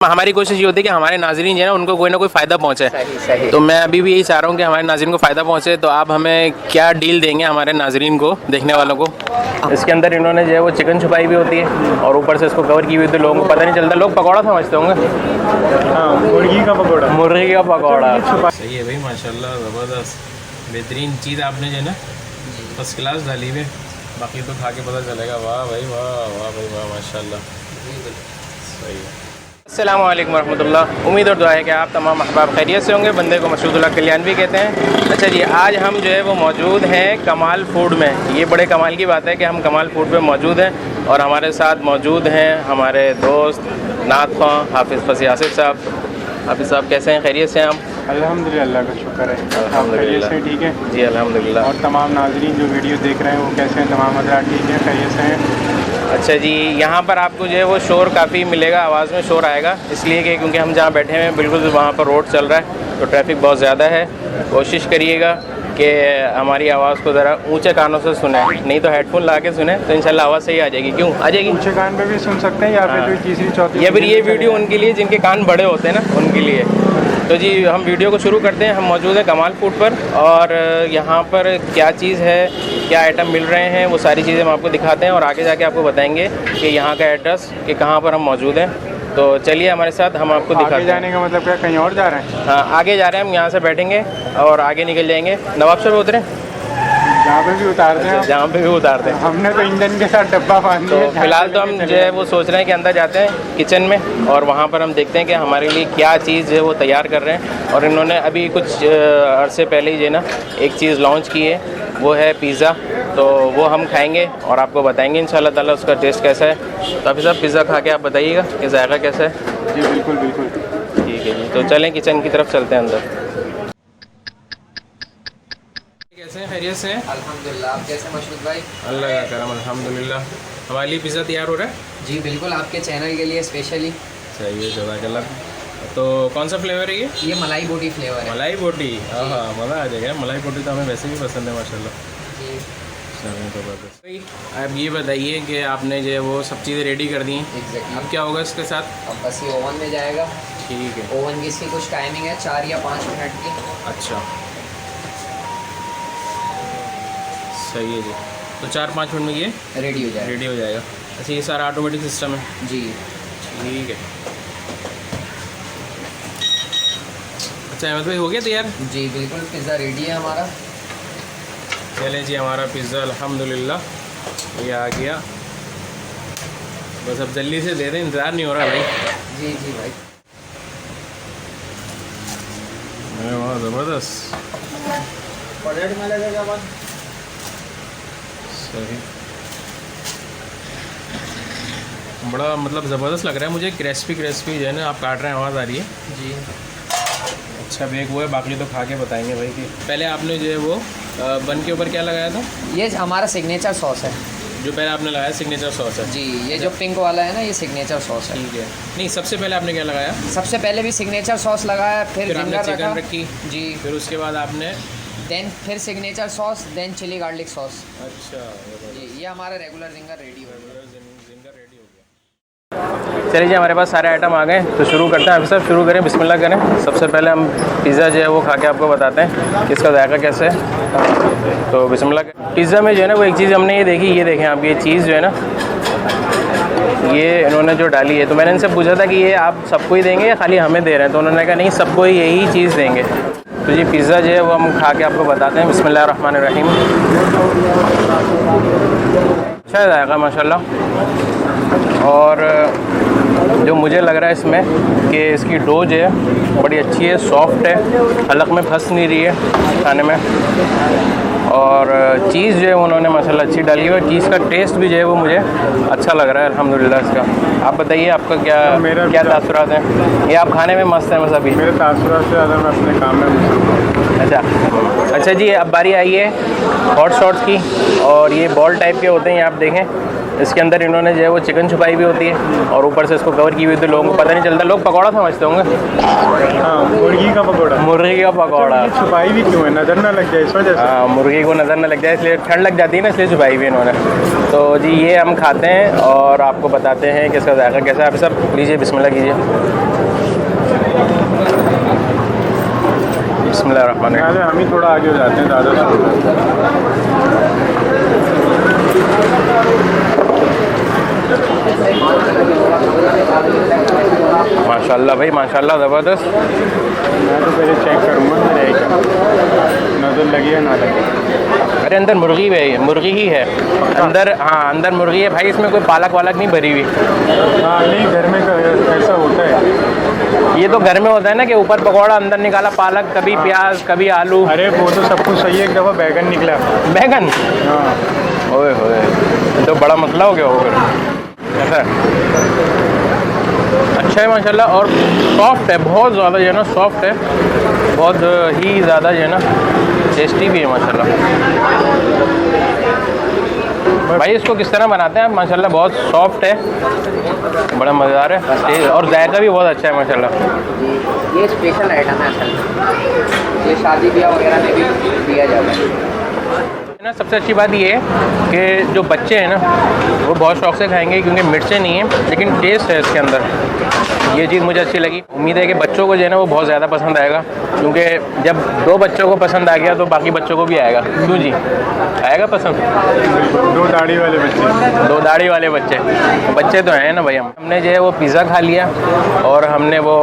हमारी कोशिश ये होती है कि हमारे नाज़रीन जो है ना उनको कोई ना कोई फ़ायदा पहुँचे। सही। तो मैं अभी भी यही चाह रहा हूँ कि हमारे नाज़रीन को फ़ायदा पहुँचे। तो आप हमें क्या डील देंगे हमारे नाज़रीन को, देखने वालों को? इसके अंदर इन्होंने जो है वो चिकन छुपाई भी होती है और ऊपर से इसको कवर की हुई, तो लोगों को पता नहीं चलता, लोग पकौड़ा समझते होंगे। हाँ, मुर्गी का पकौड़ा। मुर्गी का पकौड़ा सही है भाई, माशाल्लाह ज़बरदस्त बेहतरीन चीज़ आपने जो है ना फर्स्ट क्लास डाली हुई। बाकी तो खा के पता चलेगा। वाह भाई वाह, वाह भाई वाह, माशाल्लाह सही है। अस्सलामु अलैकुम रहमतुल्लाह। उम्मीद और दुआ है कि आप तमाम अहबाब खैरियत से होंगे। बंदे को मशहूदुल्लाह कल्याणवी कहते हैं। अच्छा जी, आज हम जो है वो मौजूद हैं कमाल फूड में। ये बड़े कमाल की बात है कि हम कमाल फूड पे मौजूद हैं और हमारे साथ मौजूद हैं हमारे दोस्त नात ख़्वां हाफिज़ फसी आसिफ साहब। हाफिज़ साहब कैसे हैं, खैरियत से हैं हम? अल्हम्दुलिल्लाह, अल्लाह का शुक्र है। आप खैरियत से ठीक है? जी अल्हम्दुलिल्लाह। और तमाम नाजरीन जो वीडियो देख रहे हैं वो कैसे हैं? तमाम हज़रात ठीक हैं, खैरियत से हैं? अच्छा जी, यहाँ पर आपको जो है वो शोर काफ़ी मिलेगा, आवाज़ में शोर आएगा, इसलिए कि क्योंकि हम जहाँ बैठे हैं बिल्कुल वहाँ पर रोड चल रहा है तो ट्रैफिक बहुत ज़्यादा है। कोशिश करिएगा कि हमारी आवाज़ को ज़रा ऊंचे कानों से सुने, नहीं तो हेडफोन ला के सुने तो इंशाल्लाह आवाज़ सही आ जाएगी। क्यों आ जाएगी? ऊँचे कान पे भी सुन सकते हैं या फिर कोई तीसरी चौथी? या फिर ये वीडियो उनके लिए जिनके कान बड़े होते हैं ना, उनके लिए। तो जी हम वीडियो को शुरू करते हैं। हम मौजूद हैं कमाल फूड पर और यहाँ पर क्या चीज़ है, क्या आइटम मिल रहे हैं, वो सारी चीज़ें हम आपको दिखाते हैं और आगे जाके आपको बताएंगे कि यहाँ का एड्रेस कि कहाँ पर हम मौजूद हैं। तो चलिए हमारे साथ, हम आपको दिखाते हैं। आगे जाने का मतलब क्या, कहीं और जा रहे हैं? हाँ आगे जा रहे हैं हम, यहाँ से बैठेंगे और आगे निकल जाएंगे। नवाबशा पे उतरे, जहाँ पे भी उतारते हैं। जहाँ पे भी उतारते हैं। हमने तो इंजन के साथ डब्बा बांध तो दिया। फिलहाल तो हम जो है वो सोच रहे हैं कि अंदर जाते हैं किचन में और वहाँ पर हम देखते हैं कि हमारे लिए क्या चीज़ जो है वो तैयार कर रहे हैं। और इन्होंने अभी कुछ अरसे पहले ही जो है ना एक चीज़ लॉन्च की है, वो है पिज़्ज़ा। तो वो हम खाएंगे और आपको बताएंगे इंशाल्लाह ताला उसका टेस्ट कैसा है। तो अभी साहब पिज़्ज़ा खा के आप बताइएगा कि जायका कैसा है। जी बिल्कुल बिल्कुल। ठीक है जी, तो चलें किचन की तरफ चलते हैं अंदर। कैसे हैं, खैरियत से हैं? अल्हम्दुलिल्लाह। आप कैसे मशहूद भाई? अल्लाह का करम, अल्हम्दुलिल्लाह। हमारे लिए पिज़्ज़ा तैयार हो रहा है? जी बिल्कुल, आपके चैनल के लिए स्पेशली। सही है, जज़ाकल्लाह। तो कौन सा फ्लेवर है ये? ये मलाई बोटी फ्लेवर है। मलाई बोटी, हाँ हाँ मज़ा आ जाएगा। मलाई बोटी तो हमें वैसे भी पसंद है माशाल्लाह। जी चलें ज़बरदस्त। अब ये बताइए कि आपने जो है वो सब चीज़ें रेडी कर दी हैं, एग्जैक्टली। अब क्या होगा इसके साथ? अब बस ये ओवन में जाएगा। ठीक है, ओवन की इसकी कुछ टाइमिंग है 4 या 5 मिनट की। अच्छा सही है जी। तो 4-5 मिनट में ये रेडी हो जाएगा। रेडी हो जाएगा। अच्छा ये सारा ऑटोमेटिक सिस्टम है? जी ठीक है। अच्छा अहमद भाई हो गया तैयार? जी बिल्कुल, पिज़्ज़ा रेडी है हमारा। चलें जी, हमारा पिज़्ज़ा अल्हम्दुलिल्लाह ये आ गया। बस अब जल्दी से दे दें, इंतज़ार नहीं हो रहा भाई। जी जी भाई। वाह ज़बरदस्त, बजट में लगेगा बस। सही, बड़ा मतलब ज़बरदस्त लग रहा है मुझे। क्रिस्पी क्रिस्पी जो है ना आप काट रहे हैं, आवाज़ आ रही है। जी अच्छा बेक वो है, बाकी तो खा के बताएंगे भाई। कि पहले आपने जो है वो बन के ऊपर क्या लगाया था? ये हमारा सिग्नेचर सॉस है। जो पहले आपने लगाया सिग्नेचर सॉस है? जी, ये जो पिंक वाला है ना, ये सिग्नेचर सॉस है। ठीक है। नहीं सबसे पहले आपने क्या लगाया? सबसे पहले भी सिग्नेचर सॉस लगाया, फिर आपने जिंगर चिकन रखा। रखी, जी, फिर उसके बाद आपने देन फिर signature sauce, then chilli garlic sauce. अच्छा जी, ये हमारा रेगुलर जिंगर रेडी हो गया। रेडी हो गया। चलिए जी, हमारे पास सारे आइटम आ गए, तो शुरू करते हैं। अभी सब शुरू करें, बिस्मिल्लाह करें। सबसे पहले हम पिज़्ज़ा जो है वो खा के आपको बताते हैं कि इसका जायका कैसे है। तो बिस्मिल्लाह करें। पिज़्ज़ा में जो है ना वो एक चीज़ हमने ये देखी, ये देखें आप, ये चीज़ जो है ना ये इन्होंने जो डाली है, तो मैंने इनसे पूछा था कि ये आप सबको ही देंगे या खाली हमें दे रहे हैं, तो उन्होंने कहा नहीं सबको ही यही चीज़ देंगे। तो जी पिज़्ज़ा जो है वो हम खा के आपको बताते हैं। बिस्मिल्लाहिर्रहमानिर्रहीम। अच्छा है जायका माशाल्लाह। और जो मुझे लग रहा है इसमें कि इसकी डो जो है बड़ी अच्छी है, सॉफ्ट है, हलक में फंस नहीं रही है खाने में। और चीज़ जो है उन्होंने माशाल्लाह अच्छी डाली है। चीज़ का टेस्ट भी जो है वो मुझे अच्छा लग रहा है अल्हम्दुलिल्लाह इसका। आप बताइए आपका क्या तासुरात हैं? ये आप खाने में मस्त हैं बस अभी? मेरे तासुरात से ज़्यादा मैं अपने काम में मसरूफ़ हूँ। अच्छा जी, अब बारी आई है हॉट शॉट्स की। और ये बॉल टाइप के होते हैं, ये आप देखें इसके अंदर इन्होंने जो है वो चिकन छुपाई भी होती है और ऊपर से इसको कवर की हुई, तो लोगों को पता नहीं चलता, लोग पकौड़ा समझते होंगे। हाँ, मुर्गी का पकौड़ा। मुर्गी का पकौड़ा। ये छुपाई भी क्यों है? नज़र ना लग जाए इस वजह से? हाँ, मुर्गी को नज़र न लग जाए इसलिए, ठंड लग जाती है ना इसलिए छुपाई भी इन्होंने। तो जी ये हम खाते हैं और आपको बताते हैं कि इसका इसका जायका कैसा है। आप सब लीजिए, बिस्मिल्लाह कीजिए। बिस्मिल्लाहिर्रहमानिर्रहीम। हम ही थोड़ा आगे हो जाते हैं ज़्यादा। माशाल्लाह भाई, माशाल्लाह, ज़बरदस्त। मैं तो पहले चेक करूँगा नज़र लगी या ना लगी। अरे अंदर मुर्गी है, मुर्गी ही है अंदर। हाँ अंदर मुर्गी है भाई, इसमें कोई पालक वालक नहीं भरी हुई। हाँ नहीं, घर में ऐसा होता है। ये तो घर में होता है ना कि ऊपर पकौड़ा, अंदर निकाला पालक, कभी प्याज, कभी आलू। अरे वो तो सब कुछ सही है, एक दफ़ा बैगन निकला। बैगन? हाँ। ओए होए, तो बड़ा मसला हो गया हो फिर। ऐसा अच्छा है माशाल्लाह, और सॉफ्ट है बहुत ज़्यादा जो है ना, सॉफ्ट है बहुत ही ज़्यादा जो है ना, टेस्टी भी है माशाल्लाह। भाई इसको किस तरह बनाते हैं आप? माशाल्लाह बहुत सॉफ्ट है, बड़ा मज़ेदार है और जायका भी बहुत अच्छा है माशाल्लाह। ये स्पेशल आइटम है असल में, ये शादी ब्याह वगैरह में भी दिया जाता है ना। सबसे अच्छी बात ये है कि जो बच्चे हैं ना वो बहुत शौक से खाएंगे, क्योंकि मिर्चें नहीं है लेकिन टेस्ट है इसके अंदर। ये चीज़ मुझे अच्छी लगी। उम्मीद है कि बच्चों को जो है ना वो बहुत ज़्यादा पसंद आएगा, क्योंकि जब 2 बच्चों को पसंद आ गया तो बाकी बच्चों को भी आएगा। क्यों जी, आएगा पसंद? 2 दाढ़ी वाले बच्चे। 2 दाढ़ी वाले बच्चे तो हैं ना भाई। हमने जो है वो पिज़्ज़ा खा लिया और हमने वो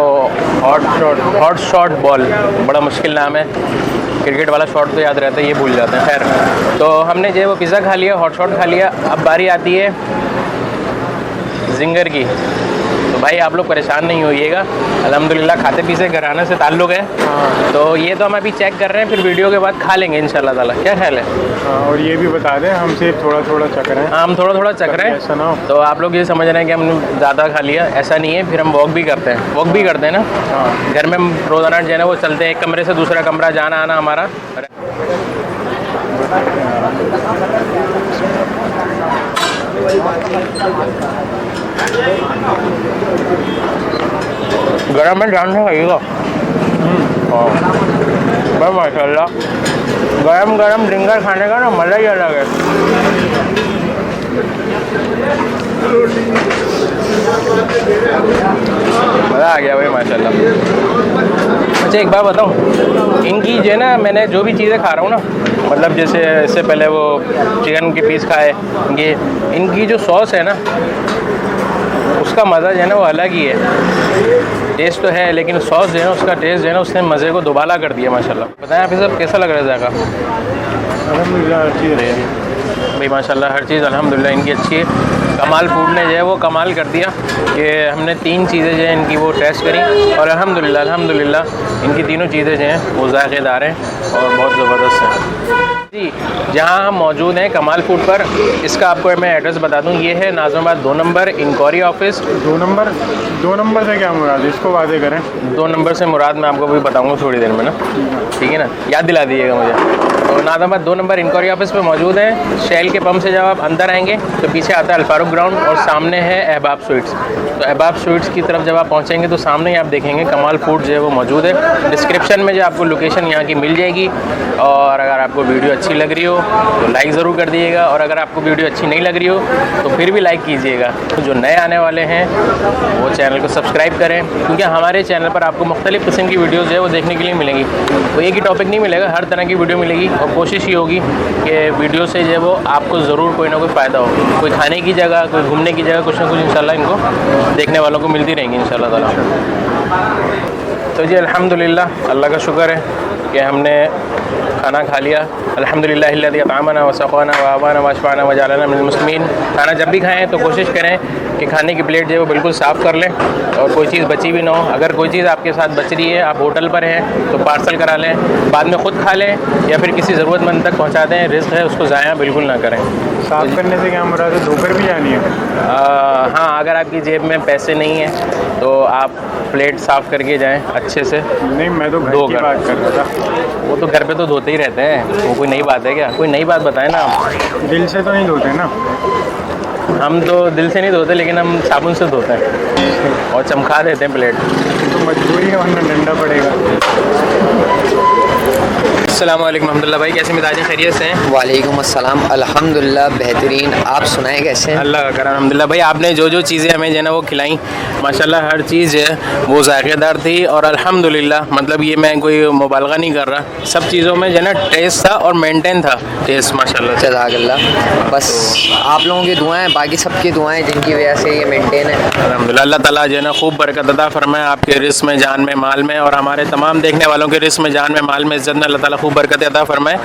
हॉट शॉट बॉल, बड़ा मुश्किल नाम है, क्रिकेट वाला शॉट तो याद रहता है, ये भूल जाते हैं। खैर, तो हमने जो है वो पिज़्ज़ा खा लिया, हॉट शॉट खा लिया। अब बारी आती है जिंगर की। तो भाई आप लोग परेशान नहीं होइएगा, अल्हम्दुलिल्लाह खाते पीते घराने से ताल्लुक़ है। तो ये तो हम अभी चेक कर रहे हैं, फिर वीडियो के बाद खा लेंगे इंशाल्लाह ताला। क्या ख्याल है? हाँ, और ये भी बता दें हम सिर्फ थोड़ा थोड़ा चख रहे हैं। हम थोड़ा थोड़ा चख रहे हैं, ऐसा ना हो। तो आप लोग ये समझ रहे हैं कि हमने ज़्यादा खा लिया, ऐसा नहीं है। फिर हम वॉक भी करते हैं, ना। हाँ। घर में रोज़ाना जो है ना वो चलते हैं, एक कमरे से दूसरा कमरा जाना आना हमारा। गरम में ध्यान से खाइएगा। हाँ भाई माशाल्लाह, गरम गरम जिंगर खाने का ना मज़ा ही अलग है। मज़ा आ गया भाई माशाल्लाह। अच्छा एक बात बताऊँ, इनकी जो है ना, मैंने जो भी चीज़ें खा रहा हूँ ना, मतलब जैसे इससे पहले वो चिकन के पीस खाए, ये इनकी जो सॉस है ना उसका मज़ा जो है ना वो अलग ही है। टेस्ट तो है लेकिन सॉस जो है ना, उसका टेस्ट जो है ना, उसने मज़े को दुबाला कर दिया माशाल्लाह। बताएं आप सब कैसा लग रहा है जायका? अल्हम्दुलिल्लाह अच्छी रही भाई माशाल्लाह, हर चीज़ अल्हम्दुलिल्लाह इनकी अच्छी है। कमाल फूड ने जो है वो कमाल कर दिया कि हमने 3 चीज़ें जो हैं इनकी वो टेस्ट करी, और अल्हम्दुलिल्लाह इनकी तीनों चीज़ें जो हैं वो जायकेदार हैं और बहुत ज़बरदस्त हैं जी। जहाँ हम मौजूद हैं कमाल फूड पर, इसका आपको मैं एड्रेस बता दूँ, ये है Nazimabad 2 number inquiry office. 2 number से क्या मुराद है, इसको वादे करें। 2 नंबर से मुराद मैं आपको भी बताऊँगा थोड़ी देर में ना, ठीक है ना, याद दिला दीजिएगा मुझे। तो नाज़िमाबाद 2 नंबर इंक्वायरी ऑफिस पे मौजूद हैं। शेल के पंप से जब आप अंदर आएंगे तो पीछे आता है अल्फारूक ग्राउंड और सामने है अहबाब स्वीट्स। तो अहबाब स्वीट्स की तरफ जब आप पहुँचेंगे तो सामने ही आप देखेंगे कमाल फूड जो है वो मौजूद है। डिस्क्रिप्शन में जो आपको लोकेशन यहाँ की मिल जाएगी, और अगर आपको वीडियो अच्छी लग रही हो तो लाइक ज़रूर कर दीजिएगा, और अगर आपको वीडियो अच्छी नहीं लग रही हो तो फिर भी लाइक कीजिएगा। तो जो नए आने वाले हैं वो चैनल को सब्सक्राइब करें, क्योंकि हमारे चैनल पर आपको मुख्तलिफ़ किस्म की वीडियोज़ जो है वो देखने के लिए मिलेंगी। तो एक ही टॉपिक नहीं मिलेगा, हर तरह की वीडियो मिलेगी, और कोशिश ये होगी कि वीडियो से जो है वो आपको ज़रूर कोई ना कोई फ़ायदा हो। कोई खाने की जगह, कोई घूमने की जगह, कुछ ना कुछ इंशाल्लाह इनको देखने वालों को मिलती रहेंगी इंशाल्लाह ताला। तो जी अल्हम्दुलिल्लाह, अल्लाह का शुक्र है कि हमने खाना खा लिया। अल्हम्दुलिल्लाहिल्लज़ी अतअमना व सक़ाना व आवाना व अशफ़अना व जअलना मिनल मुस्लिमीन। खाना जब भी खाएं तो कोशिश करें कि खाने की प्लेट जो है वो बिल्कुल साफ़ कर लें और कोई चीज़ बची भी ना हो। अगर कोई चीज़ आपके साथ बच रही है, आप होटल पर हैं तो पार्सल करा लें, बाद में ख़ुद खा लें या फिर किसी ज़रूरतमंद तक पहुँचा दें। रिज़्क़ है, उसको ज़ाया बिल्कुल ना करें। साफ़ करने से क्या मुराद है, धोकर भी जानी है? हाँ, अगर आपकी जेब में पैसे नहीं हैं तो आप प्लेट साफ़ करके जाएं अच्छे से। नहीं, मैं तो घर की बात कर रहा था। वो तो घर पे तो धोते ही रहते हैं, वो कोई नई बात है क्या? कोई नई बात बताएं ना आप। दिल से तो नहीं धोते ना? हम तो दिल से नहीं धोते, लेकिन हम साबुन से धोते हैं और चमका देते हैं प्लेट। तो मजबूरी है, वरना डंडा पड़ेगा। अस्सलाम वालेकुम रहमतुल्लाह भाई, कैसे मिजाज हैं, खैरियत से हैं? वालेकुम अस्सलाम, अल्हम्दुलिल्लाह बेहतरीन। आप सुनाएं कैसे हैं? अल्लाह का करम अल्हम्दुलिल्लाह। भाई आपने जो जो चीज़ें हमें जो है ना वो खिलाई, माशाल्लाह हर चीज़ है वो जायकेदार थी और अल्हम्दुलिल्लाह, मतलब ये मैं कोई मुबालगा नहीं कर रहा, सब चीज़ों में जो है ना टेस्ट था और मेंटेन था टेस्ट माशाल्लाह। जज़ाकल्लाह। बस आप लोगों की दुआएं, बाकी सबकी दुआएं जिनकी वजह से ये मेंटेन है। अल्हम्दुलिल्लाह, अल्लाह ताला जो है ना खूब बरकत अता फरमाए आपके रिस्क में, जान में, माल में, और हमारे तमाम देखने वालों के रिस्क में, जान में, माल में, इज्जत में अल्लाह ताला खूब बरकत अता फरमाए।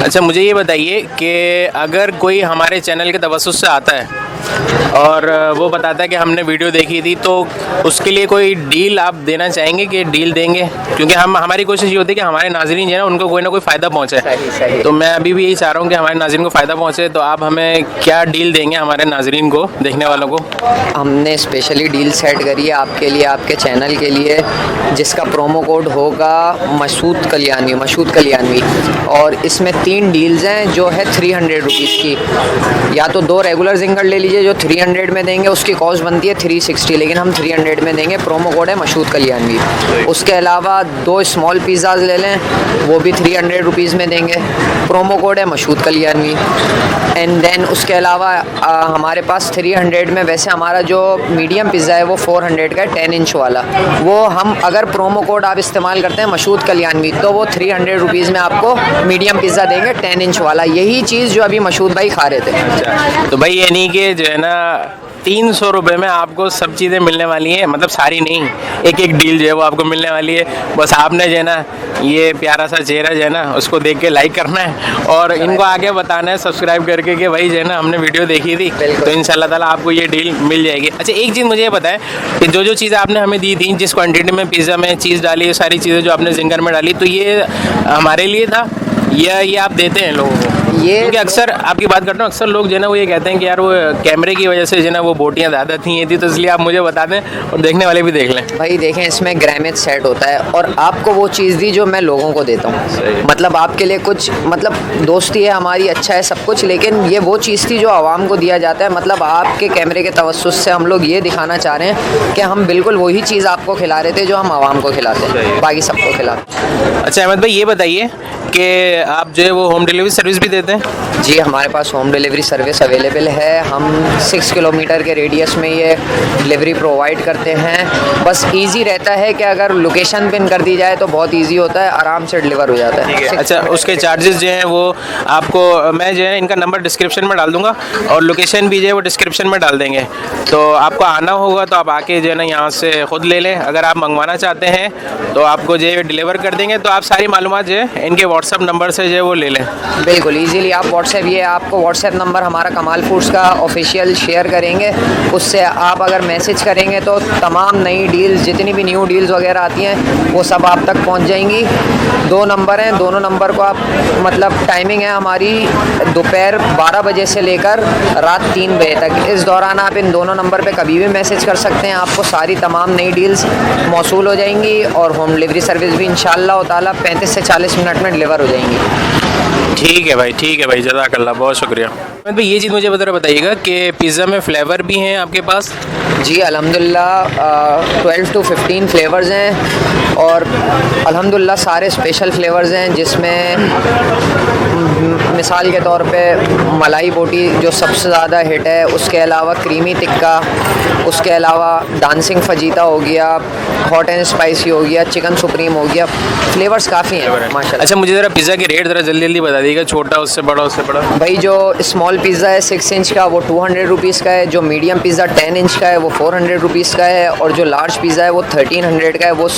अच्छा मुझे ये बताइए कि अगर कोई हमारे चैनल के तवस्सुस से आता है और वो बताता है कि हमने वीडियो देखी थी, तो उसके लिए कोई डील आप देना चाहेंगे कि डील देंगे? क्योंकि हमारी कोशिश ये होती है कि हमारे नाज़रीन जो है ना उनको कोई ना कोई फ़ायदा पहुँचे। सही। तो मैं अभी भी यही चाह रहा हूँ कि हमारे नाज़रीन को फ़ायदा पहुँचे, तो आप हमें क्या डील देंगे हमारे नाज़रीन को, देखने वालों को? हमने स्पेशली डील सेट करी है आपके लिए, आपके चैनल के लिए, जिसका प्रोमो कोड होगा मसूद कल्याणवी, और इसमें 3 डील्स हैं जो है 300 रुपीज़ की। या तो 2 रेगुलर जिंगर ले लीजिए जो 300 में देंगे, उसकी कॉस्ट बनती है 360, लेकिन हम 300 में देंगे। प्रोमो कोड है मसूद कल्याणवी। उसके अलावा 2 स्मॉल पिज़्ज़ाज ले लें, वो भी 300 रुपीज़ में देंगे, प्रोमो कोड है मसूद कल्याणवी। एंड देन उसके अलावा हमारे पास 300 में, वैसे हमारा जो मीडियम पिज़्ज़ा है वो 400 का है, 10 इंच वाला, वो हम अगर प्रोमो कोड आप इस्तेमाल करते हैं मसूद कल्याणवी, तो वो 300 रुपीज़ में आपको मीडियम पिज़्ज़ा देंगे 10 इंच वाला। यही चीज़ जो अभी मसूद भाई खा रहे थे। अच्छा, तो भाई ये नहीं कि जो है ना 300 रुपये में आपको सब चीज़ें मिलने वाली हैं, मतलब सारी नहीं, एक डील जो है वो आपको मिलने वाली है। बस आपने जो है ना ये प्यारा सा चेहरा जो है ना उसको देख के लाइक करना है और इनको आगे बताना है सब्सक्राइब करके कि भाई जो है ना हमने वीडियो देखी थी, तो इंशाल्लाह ताला आपको ये डील मिल जाएगी। अच्छा एक चीज़ मुझे ये बताएं कि जो जो चीज़ें आपने हमें दी थी, जिस क्वान्टिटी में पिज़्ज़ा में चीज़ डाली, ये सारी चीज़ें जो आपने जिंगर में डाली, तो ये हमारे लिए था या ये आप देते हैं लोगों को? ये क्योंकि अक्सर आपकी बात करता हूँ, अक्सर लोग जो है ना वो ये कहते हैं कि यार वो कैमरे की वजह से जो है ना वो बोटियाँ ज़्यादा थी, ये थी, तो इसलिए आप मुझे बता दें और देखने वाले भी देख लें। भाई देखें, इसमें ग्रामेज सेट होता है और आपको वो चीज़ दी जो मैं लोगों को देता हूँ। मतलब आपके लिए कुछ, मतलब दोस्ती है हमारी, अच्छा है सब कुछ, लेकिन ये वो चीज़ थी जो आवाम को दिया जाता है। मतलब आपके कैमरे के तवस्सुस से हम लोग ये दिखाना चाह रहे हैं कि हम बिल्कुल वही चीज़ आपको खिला रहे थे जो हम आवाम को खिलाते हैं, बाकी सबको खिलाते हैं। अच्छा अहमद भाई ये बताइए कि आप जो है वो होम डिलीवरी सर्विस भी देते हैं? जी हमारे पास होम डिलीवरी सर्विस अवेलेबल है। हम 6 किलोमीटर के रेडियस में ये डिलीवरी प्रोवाइड करते हैं। बस इजी रहता है कि अगर लोकेशन पिन कर दी जाए तो बहुत इजी होता है, आराम से डिलीवर हो जाता है। अच्छा उसके चार्जेस जो हैं वो आपको मैं जो है इनका नंबर डिस्क्रिप्शन में डाल दूंगा और लोकेशन भी जो है वो डिस्क्रिप्शन में डाल देंगे, तो आपको आना होगा तो आप आके जो है ना यहाँ से ख़ुद ले लें। अगर आप मंगवाना चाहते हैं तो आपको जो है डिलीवर कर देंगे, तो आप सारी मालूमात जो है इनके व्हाट्सअप नंबर से जो है वो ले लें। बिल्कुल ईजीली आप व्हाट्सएप, ये आपको व्हाट्सएप नंबर हमारा कमाल फूड्स का ऑफिशियल शेयर करेंगे, उससे आप अगर मैसेज करेंगे तो तमाम नई डील्स, जितनी भी न्यू डील्स वगैरह आती हैं वो सब आप तक पहुंच जाएंगी। 2 नंबर हैं, दोनों नंबर को आप, मतलब टाइमिंग है हमारी दोपहर 12 बजे से लेकर रात 3 बजे तक। इस दौरान आप इन दोनों नंबर पे कभी भी मैसेज कर सकते हैं, आपको सारी तमाम नई डील्स मौसूल हो जाएंगी और होम डिलीवरी सर्विस भी इंशाअल्लाह ताला 35 से 40 मिनट में डिलीवर हो जाएंगी। ठीक है भाई, जज़ाकल्लाह, बहुत शुक्रिया। अहमद भाई ये चीज़ मुझे बताइएगा कि पिज़्ज़ा में फ्लेवर भी हैं आपके पास? जी अल्हम्दुलिल्लाह 12 to 15 फ्लेवर्स हैं और अल्हम्दुलिल्लाह सारे स्पेशल फ्लेवर्स हैं, जिसमें मिसाल के तौर पे मलाई बोटी जो सबसे ज़्यादा हिट है, उसके अलावा क्रीमी टिक्का, उसके अलावा डांसिंग फजीता हो गया, हॉट एंड स्पाइसी हो गया, चिकन सुप्रीम हो गया। फ्लेवर्स काफ़ी हैं माशाल्लाह। अच्छा मुझे ज़रा पिज़्ज़ा के रेट ज़रा जल्दी बता दीजिएगा, छोटा उससे बड़ा। भाई जो स्मॉल पिज़्ज़ा है 6 इंच का वो 200 रुपीज़ का है, जो मीडियम पिज़्ज़ा 10 इंच का है वो 400 रुपीज़ का है, और जो लार्ज पिज़्ज़ा है वो 1300 का है, वो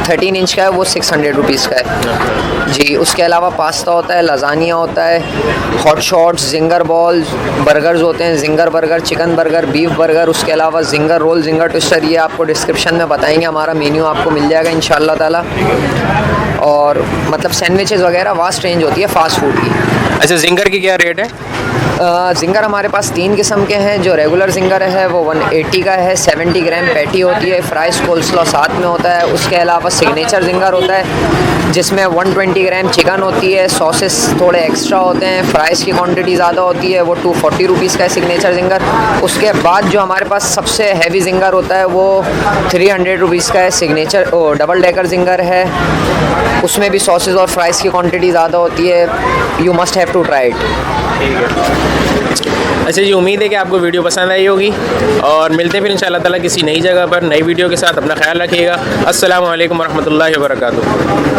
13 इंच का है, वो 600 रुपीज़ का है जी। उसके अलावा पास्ता होता है, लजानिया होता है, hot shots, ginger balls, burgers होते हैं, ginger burger, chicken burger, beef burger, उसके अलावा जिंगर रोल, जिंगर ट्विस्टर, ये आपको डिस्क्रिप्शन में बताएंगे, हमारा मेन्यू आपको मिल जाएगा इंशाअल्लाह ताला। और मतलब सैंडविचेस वगैरह वास्ट रेंज होती है फास्ट फूड की। अच्छा जिंगर की क्या रेट है? जिंगर हमारे पास 3 किस्म के हैं। जो रेगुलर जिंगर है वो 180 का है, 70 ग्राम पैटी होती है, फ्राइज कोल्स्लॉ साथ में होता है। उसके अलावा सिग्नेचर जिंगर होता है जिसमें 120 ग्राम चिकन होती है, सॉसेस थोड़े एक्स्ट्रा होते हैं, फ्राइज़ की क्वांटिटी ज़्यादा होती है, वो 240 रुपीज़ का है सिग्नेचर जिंगर। उसके बाद जो हमारे पास सबसे हैवी जिंगर होता है वो 300 रुपीज़ का है, सिग्नेचर डबल डेकर जिंगर है। उसमें भी सॉसेस और फ्राइज़ की क्वांटिटी ज़्यादा होती है। You must have to try it. ठीक है। अच्छा जी, उम्मीद है कि आपको वीडियो पसंद आई होगी और मिलते हैं फिर इंशाअल्लाह ताला किसी नई जगह पर नई वीडियो के साथ। अपना ख्याल रखिएगा। अस्सलामु अलैकुम वरहमतुल्लाहि वबरकातुहू।